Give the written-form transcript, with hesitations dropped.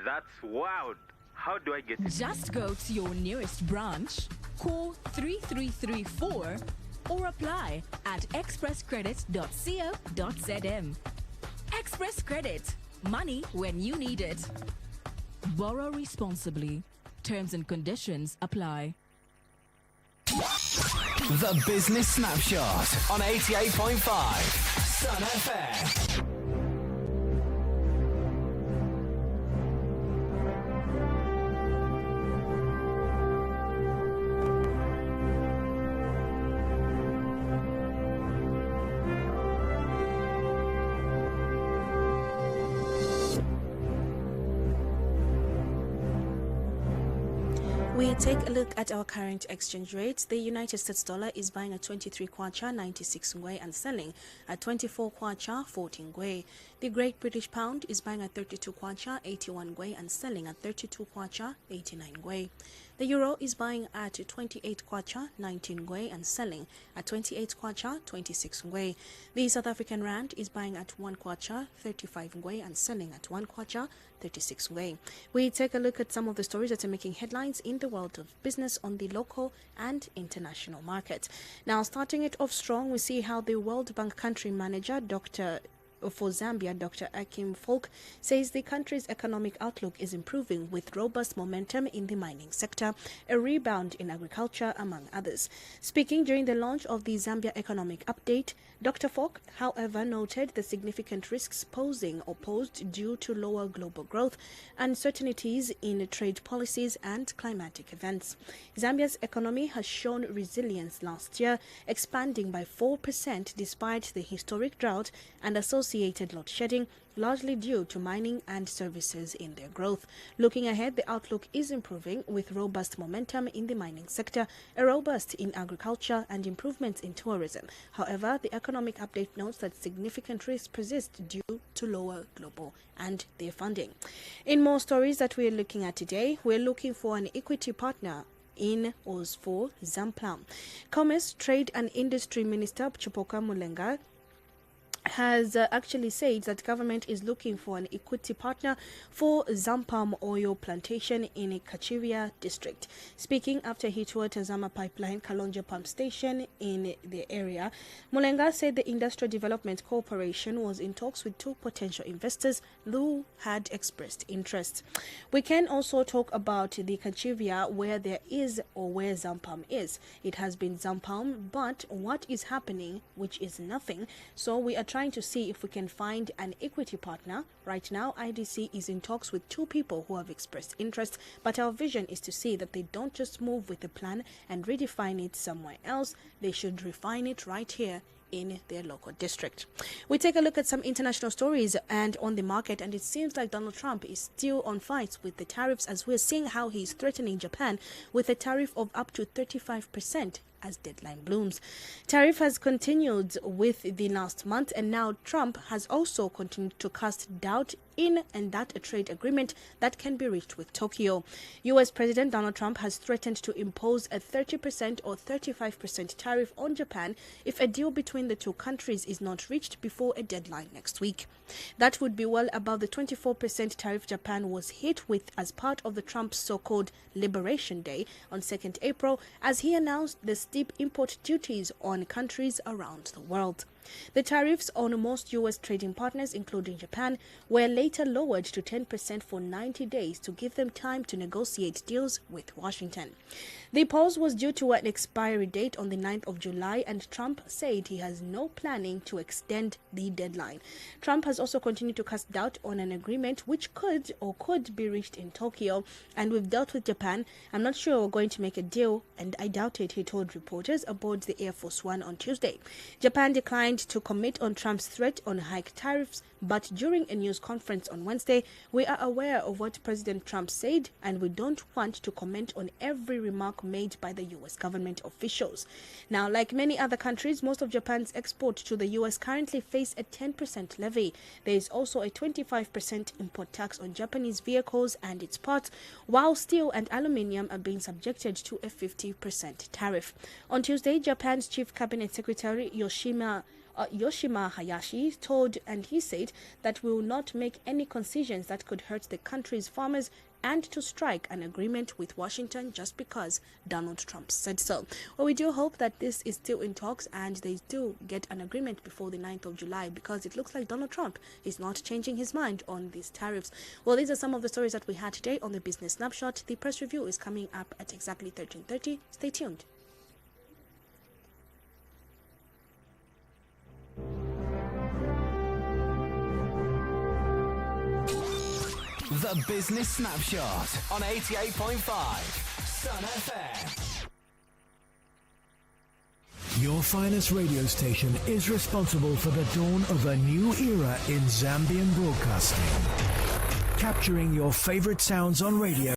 That's wild. How do I get it? Just go to your nearest branch, call 3334 or apply at expresscredit.co.zm. Express Credit. Money when you need it. Borrow responsibly. Terms and conditions apply. The Business Snapshot on 88.5 Sun FM. We take a look at our current exchange rates. The United States dollar is buying at 23 kwacha 96 ngwe and selling at 24 kwacha 14 ngwe. The Great British Pound is buying at 32 kwacha 81 ngwe and selling at 32 kwacha 89 ngwe. The euro is buying at 28 kwacha 19 ngwe and selling at 28 kwacha 26 ngwe. The South African rand is buying at 1 kwacha 35 ngwe and selling at 1 kwacha 36 ngwe. We take a look at some of the stories that are making headlines in the world of business on the local and international market. Now, starting it off strong, we see how the World Bank country manager, for Zambia, Dr. Akim Folk, says the country's economic outlook is improving with robust momentum in the mining sector, a rebound in agriculture, among others. Speaking during the launch of the Zambia Economic Update, Dr. Folk, however, noted the significant risks posed due to lower global growth, uncertainties in trade policies, and climatic events. Zambia's economy has shown resilience last year, expanding by 4% despite the historic drought and associated load shedding, largely due to mining and services in their growth. Looking ahead, the outlook is improving with robust momentum in the mining sector, a robust in agriculture, and improvements in tourism. However, the economic update notes that significant risks persist due to lower global and their funding. In more stories that we are looking at today, we're looking for an equity partner in OZ for Zamplam. Commerce, Trade and Industry Minister Chipoka Mulenga has actually said that government is looking for an equity partner for Zampam oil plantation in Kachiria district. Speaking after he toured Tazama Pipeline Kalonja pump station in the area, Mulenga said the Industrial Development Corporation was in talks with two potential investors who had expressed interest. We can also talk about the Kachiria where there is or where Zampam is. It has been Zampam, but what is happening, which is nothing. So we are trying to see if we can find an equity partner. Right now, IDC is in talks with two people who have expressed interest, but our vision is to see that they don't just move with the plan and redefine it somewhere else. They should refine it right here in their local district. We take a look at some international stories and on the market, and it seems like Donald Trump is still on fights with the tariffs, as we're seeing how he's threatening Japan with a tariff of up to 35% as deadline blooms. Tariff has continued with the last month, and now Trump has also continued to cast doubt in and that a trade agreement that can be reached with Tokyo. U.S. President Donald Trump has threatened to impose a 30% or 35% tariff on Japan if a deal between the two countries is not reached before a deadline next week. That would be well above the 24% tariff Japan was hit with as part of the Trump's so-called Liberation Day on 2nd April, as he announced the steep import duties on countries around the world. The tariffs on most U.S. trading partners, including Japan, were later lowered to 10% for 90 days to give them time to negotiate deals with Washington. The pause was due to an expiry date on the 9th of July, and Trump said he has no planning to extend the deadline. Trump has also continued to cast doubt on an agreement which could be reached in Tokyo. And we've dealt with Japan. I'm not sure we're going to make a deal, and I doubt it, he told reporters aboard the Air Force One on Tuesday. Japan declined to commit on Trump's threat on hike tariffs, but during a news conference on Wednesday, we are aware of what President Trump said, and we don't want to comment on every remark made by the U.S. government officials. Now, like many other countries, most of Japan's exports to the U.S. currently face a 10% levy. There is also a 25% import tax on Japanese vehicles and its parts, while steel and aluminium are being subjected to a 50% tariff. On Tuesday, Japan's Chief Cabinet Secretary Yoshima Yoshima Hayashi he said that we will not make any concessions that could hurt the country's farmers and to strike an agreement with Washington just because Donald Trump said so. Well, we do hope that this is still in talks and they do get an agreement before the 9th of July, because it looks like Donald Trump is not changing his mind on these tariffs. Well, these are some of the stories that we had today on the Business Snapshot. The press review is coming up at exactly 13:30. Stay tuned. The Business Snapshot on 88.5 Sun FM. Your finest radio station is responsible for the dawn of a new era in Zambian broadcasting. Capturing your favorite sounds on radio.